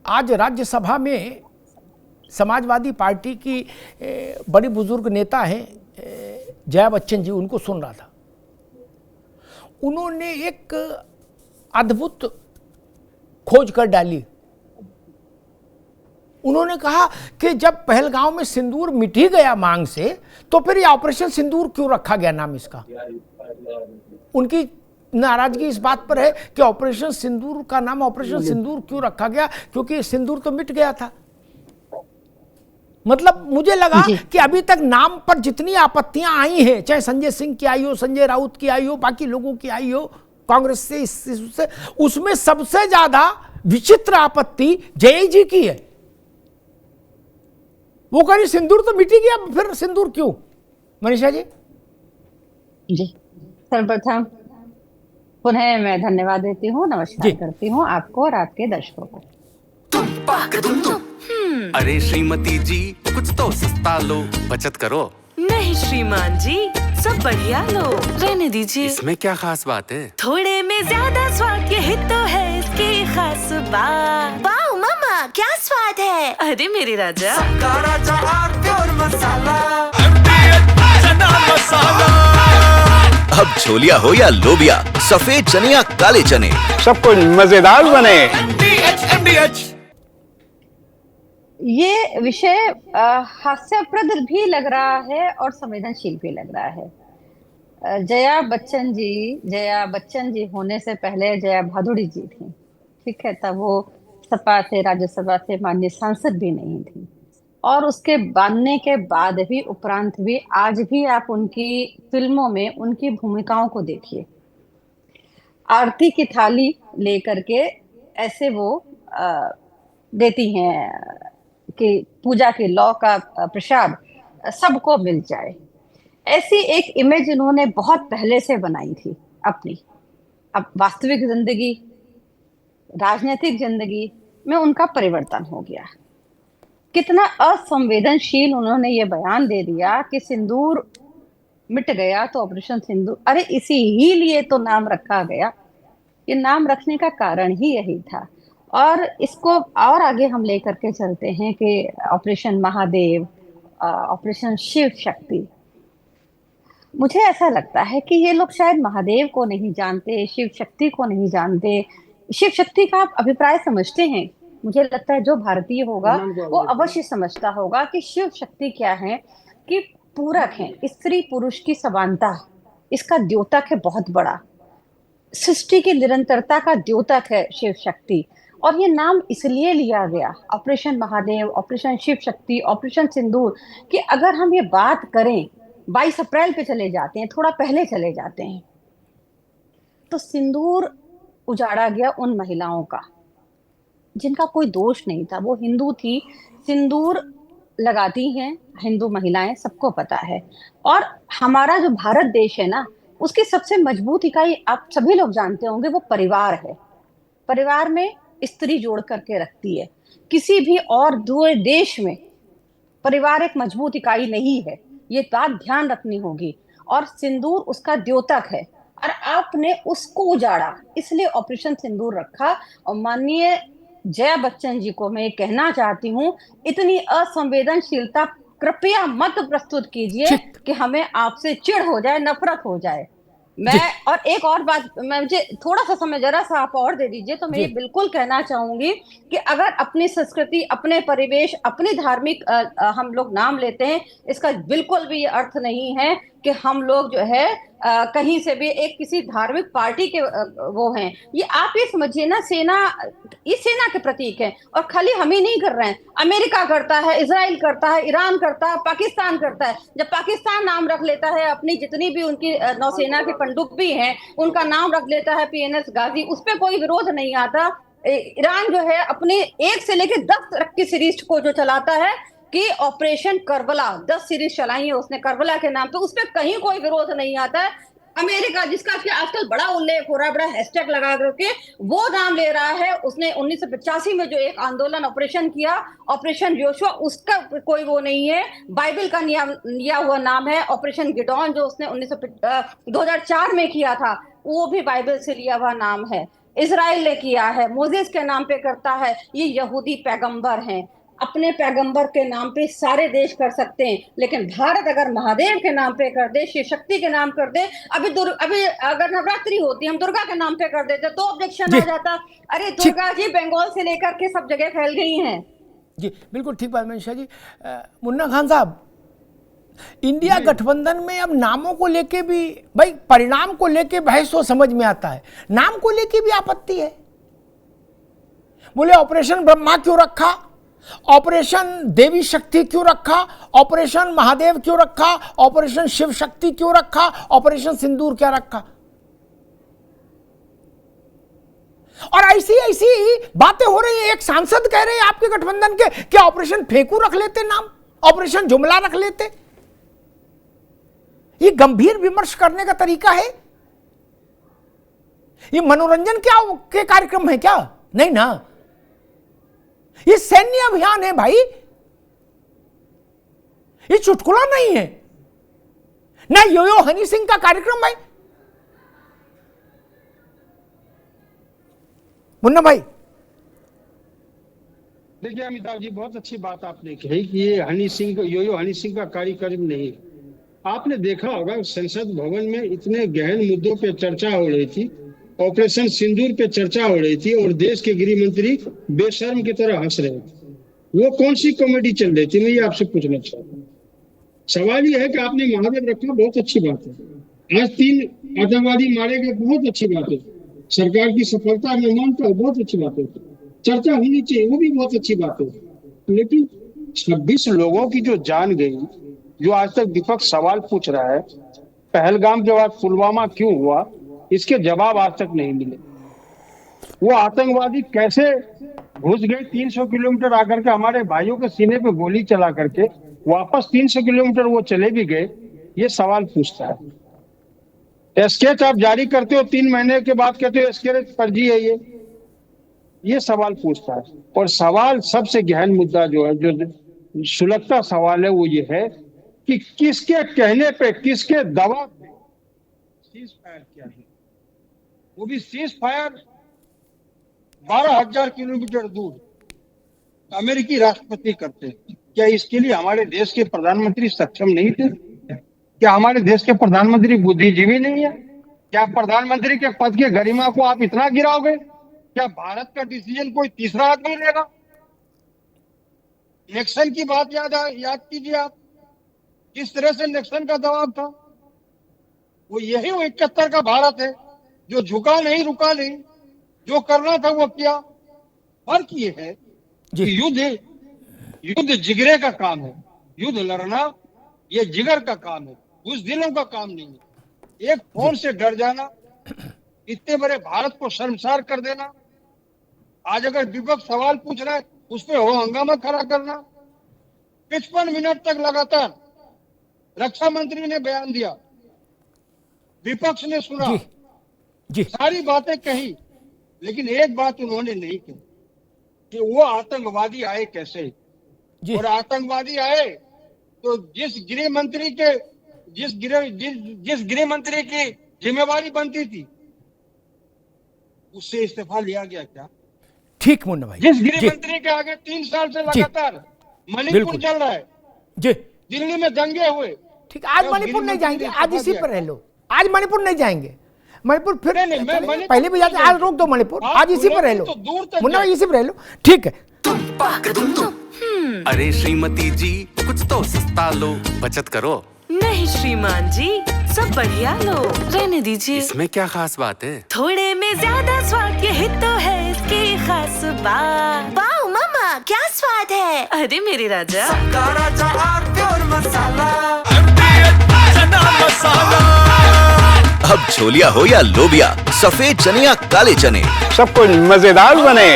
आज राज्यसभा में समाजवादी पार्टी की बड़ी बुजुर्ग नेता हैं जया बच्चन जी, उनको सुन रहा था। उन्होंने एक अद्भुत खोज कर डाली। उन्होंने कहा कि जब पहलगांव में सिंदूर मिट ही गया मांग से, तो फिर ये ऑपरेशन सिंदूर क्यों रखा गया नाम इसका। उनकी नाराजगी इस बात पर है कि ऑपरेशन सिंदूर का नाम ऑपरेशन सिंदूर क्यों रखा गया, क्योंकि सिंदूर तो मिट गया था। मतलब मुझे लगा कि अभी तक नाम पर जितनी आपत्तियां आई हैं, चाहे संजय सिंह की आई हो, संजय राउत की आई हो, बाकी लोगों की आई हो, कांग्रेस से इससे, उसमें सबसे ज्यादा विचित्र आपत्ति जय जी की है। वो कह रही सिंदूर तो मिट ही गया, फिर सिंदूर क्यों। मनीषा जी। जी, सर्वप्रथम पुनः मैं धन्यवाद देती हूँ, नमस्कार करती हूँ आपको और आपके दर्शकों को। अरे श्रीमती जी, कुछ तो सस्ता लो, बचत करो। नहीं श्रीमान जी, सब बढ़िया लो, रहने दीजिए। इसमें क्या खास बात है? थोड़े में ज्यादा स्वाद, यही तो है इसकी खास बात। वाओ मामा, क्या स्वाद है। अरे मेरे राजा, राजा प्योर मसाला। अब छोलिया हो या लोबिया, सफेद चने या काले चने, सब कुछ मजेदार बने। ये विषय हास्यप्रद भी लग रहा है और संवेदनशील भी लग रहा है। जया बच्चन जी होने से पहले जया भादुड़ी जी थी, ठीक है। तब वो सपा से, राज्यसभा से माननीय सांसद भी नहीं थी। और उसके बनने के बाद भी, उपरांत भी, आज भी आप उनकी फिल्मों में उनकी भूमिकाओं को देखिए। आरती की थाली लेकर के ऐसे वो देती हैं कि पूजा के लौ का प्रसाद सबको मिल जाए। ऐसी एक इमेज इन्होंने बहुत पहले से बनाई थी अपनी। अब वास्तविक जिंदगी, राजनीतिक जिंदगी में उनका परिवर्तन हो गया। कितना असंवेदनशील उन्होंने ये बयान दे दिया कि सिंदूर मिट गया तो ऑपरेशन सिंदूर, अरे इसी ही लिए तो नाम रखा गया। ये नाम रखने का कारण ही यही था। और इसको और आगे हम लेकर के चलते हैं कि ऑपरेशन महादेव, ऑपरेशन शिव शक्ति। मुझे ऐसा लगता है कि ये लोग शायद महादेव को नहीं जानते, शिव शक्ति को नहीं जानते। शिव शक्ति का आप अभिप्राय समझते हैं? मुझे लगता है जो भारतीय होगा वो अवश्य समझता होगा कि शिव शक्ति क्या है, कि पूरक है, स्त्री पुरुष की समानता, इसका द्योतक है बहुत बड़ा, सृष्टि की निरंतरता का द्योतक है शिव शक्ति। और ये नाम इसलिए लिया गया, operation Mahadev, operation Shiv Shakti, operation सिंदूर, कि अगर हम ये बात करें 22 अप्रैल पे चले जाते हैं, थोड़ा पहले चले जाते हैं, तो सिंदूर उजाड़ा गया उन महिलाओं का जिनका कोई दोष नहीं था। वो हिंदू थी, सिंदूर लगाती हैं हिंदू महिलाएं, सबको पता है। और हमारा जो भारत देश है ना, उसकी सबसे मजबूत इकाई आप सभी लोग जानते होंगे, वो परिवार है। परिवार में स्त्री जोड़ करके रखती है। किसी भी और दूसरे देश में परिवार एक मजबूत इकाई नहीं है, ये बात ध्यान रखनी होगी। और सिंदूर उसका द्योतक है, और आपने उसको उजाड़ा, इसलिए ऑपरेशन सिंदूर रखा। और माननीय जया बच्चन जी को मैं कहना चाहती हूँ, इतनी असंवेदनशीलता कृपया मत प्रस्तुत कीजिए कि हमें आपसे चिढ़ हो जाए, नफरत हो जाए। मैं और एक और बात, मुझे थोड़ा सा समय जरा सा आप और दे दीजिए तो मैं ये बिल्कुल कहना चाहूंगी कि अगर अपनी संस्कृति, अपने परिवेश, अपनी धार्मिक हम लोग नाम लेते हैं, इसका बिल्कुल भी ये अर्थ नहीं है कि हम लोग जो है कहीं से भी एक किसी धार्मिक पार्टी के वो हैं। ये आप ये समझिए ना, सेना, ये सेना के प्रतीक है। और खाली हम ही नहीं कर रहे हैं, अमेरिका करता है, इजराइल करता है, ईरान करता है, पाकिस्तान करता है। जब पाकिस्तान नाम रख लेता है, अपनी जितनी भी उनकी नौसेना के पनडुब्बी हैं उनका नाम रख लेता है PNS गाजी, उस पर कोई विरोध नहीं आता। ईरान जो है अपने 1 से लेकर 10 तक की सीरीज को जो चलाता है कि ऑपरेशन करबला, 10 सीरीज चलाई है उसने करबला के नाम पे, उस पर कहीं कोई विरोध नहीं आता है। अमेरिका, जिसका कि आजकल बड़ा उल्लेख हो रहा है, बड़ा हैशटैग लगा करके वो नाम ले रहा है, उसने 1985 में जो एक आंदोलन ऑपरेशन किया, ऑपरेशन योशुआ, उसका कोई वो नहीं है। बाइबल का लिया हुआ नाम है। ऑपरेशन गिडॉन जो उसने 2004 में किया था, वो भी बाइबल से लिया हुआ नाम है। इजराइल ने किया है, मोजेस के नाम पे करता है। ये यहूदी पैगंबर हैं, अपने पैगंबर के नाम पे सारे देश कर सकते हैं, लेकिन भारत अगर महादेव के नाम पे कर दे, शिव शक्ति के नाम कर दे, अभी अगर नवरात्रि होती हम दुर्गा के नाम पे कर देते तो ऑब्जेक्शन आ जाता। अरे दुर्गा जी बंगाल से लेकर के सब जगह फैल गई हैं। जी बिल्कुल ठीक बात मनीषा जी। मुन्ना खान साहब, इंडिया गठबंधन में अब नामों को लेके भी भाई, परिणाम को लेके बहस तो समझ में आता है, नाम को लेके भी आपत्ति है। बोले ऑपरेशन ब्रह्मा क्यों रखा, ऑपरेशन देवी शक्ति क्यों रखा, ऑपरेशन महादेव क्यों रखा, ऑपरेशन शिव शक्ति क्यों रखा, ऑपरेशन सिंदूर क्या रखा। और ऐसी ऐसी बातें हो रही है। एक सांसद कह रहे हैं आपके गठबंधन के कि ऑपरेशन फेंकू रख लेते नाम, ऑपरेशन जुमला रख लेते। ये गंभीर विमर्श करने का तरीका है? ये मनोरंजन क्या के कार्यक्रम है क्या? नहीं ना, ये सैन्य अभियान है भाई, ये चुटकुला नहीं है ना, यो हनी सिंह का कार्यक्रम है। मुन्ना भाई, देखिए अमिताभ जी, बहुत अच्छी बात आपने कही कि ये हनी सिंह, यो हनी सिंह का कार्यक्रम नहीं। आपने देखा होगा संसद भवन में इतने गहन मुद्दों पे चर्चा हो रही थी, ऑपरेशन सिंदूर पे चर्चा हो रही थी, और देश के गृह मंत्री बेशर्म की तरह हंस रहे थे। वो कौन सी कॉमेडी चल रही थी, मैं ये आपसे पूछना चाहता हूँ। सवाल ये है कि आपने महादेव रखा, बहुत अच्छी बात है। आज 3 आतंकवादी मारे गए, बहुत अच्छी बात है। सरकार की सफलता में मानता हूँ, बहुत अच्छी बात है, चर्चा होनी चाहिए, वो भी बहुत अच्छी बात है। लेकिन 26 लोगों की जो जान गई, जो आज तक विपक्ष सवाल पूछ रहा है, पहलगाम के बाद पुलवामा क्यों हुआ, इसके जवाब आज तक नहीं मिले। वो आतंकवादी कैसे घुस गए 300 किलोमीटर आकर के हमारे भाइयों के सीने पे गोली चला करके, वापस 300 किलोमीटर वो चले भी गए, ये सवाल पूछता है। स्केच आप जारी करते हो, 3 महीने के बाद कहते हो स्केच फर्जी है, ये सवाल पूछता है। और सवाल सबसे गहन मुद्दा जो है, जो सुलगता सवाल है, वो ये है कि किसके कहने पे, किसके दबाव पे सीज फायर किया है। वो भी सीज फायर 12,000 किलोमीटर दूर अमेरिकी राष्ट्रपति करते हैं। क्या इसके लिए हमारे देश के प्रधानमंत्री सक्षम नहीं थे? क्या हमारे देश के प्रधानमंत्री बुद्धिजीवी नहीं है? क्या प्रधानमंत्री के पद की गरिमा को आप इतना गिराओगे? क्या भारत का डिसीजन कोई तीसरा आदमी लेगा? निक्सन की बात याद कीजिए आप, किस तरह से निक्सन का दबाव था। वो यही 71 का भारत है जो झुका नहीं, रुका नहीं, जो करना था वो किया। फर्क ये है कि युद्ध जिगरे का काम है, युद्ध लड़ना ये जिगर का काम है, उस दिलों का काम नहीं है। एक फोन से डर जाना, इतने बड़े भारत को शर्मसार कर देना। आज अगर विपक्ष सवाल पूछ रहा है, उस पर हो हंगामा खड़ा करना। 55 मिनट तक लगातार रक्षा मंत्री ने बयान दिया, विपक्ष ने सुना, जी सारी बातें कही, लेकिन एक बात उन्होंने नहीं कही कि वो आतंकवादी आए कैसे। और आतंकवादी आए तो जिस गृह मंत्री की जिम्मेवारी बनती थी, उससे इस्तीफा लिया गया क्या? ठीक मुन्ना भाई, जिस गृह मंत्री के आगे 3 साल से लगातार मणिपुर चल रहा है, दिल्ली में दंगे हुए। ठीक, आज मणिपुर नहीं जाएंगे, आज इसी पर रह लो। आज मणिपुर नहीं जाएंगे, मणिपुर फिर पहले भी जाते, आज रोक दो मणिपुर, आज इसी पर रह लो मुन्ना भाई, इसी पर रह लो, ठीक है। अरे श्रीमती जी, कुछ तो सस्ता लो, बचत करो। नहीं श्रीमान जी, सब बढ़िया लो, रहने दीजिए। इसमें क्या खास बात है? थोड़े में ज्यादा स्वाद, यही तो है इसकी खास बात। वाओ मम्मा, क्या स्वाद है। अरे मेरे राजा, अब छोलिया हो या लोबिया, सफेद चने या काले चने, सब कुछ मजेदार बने।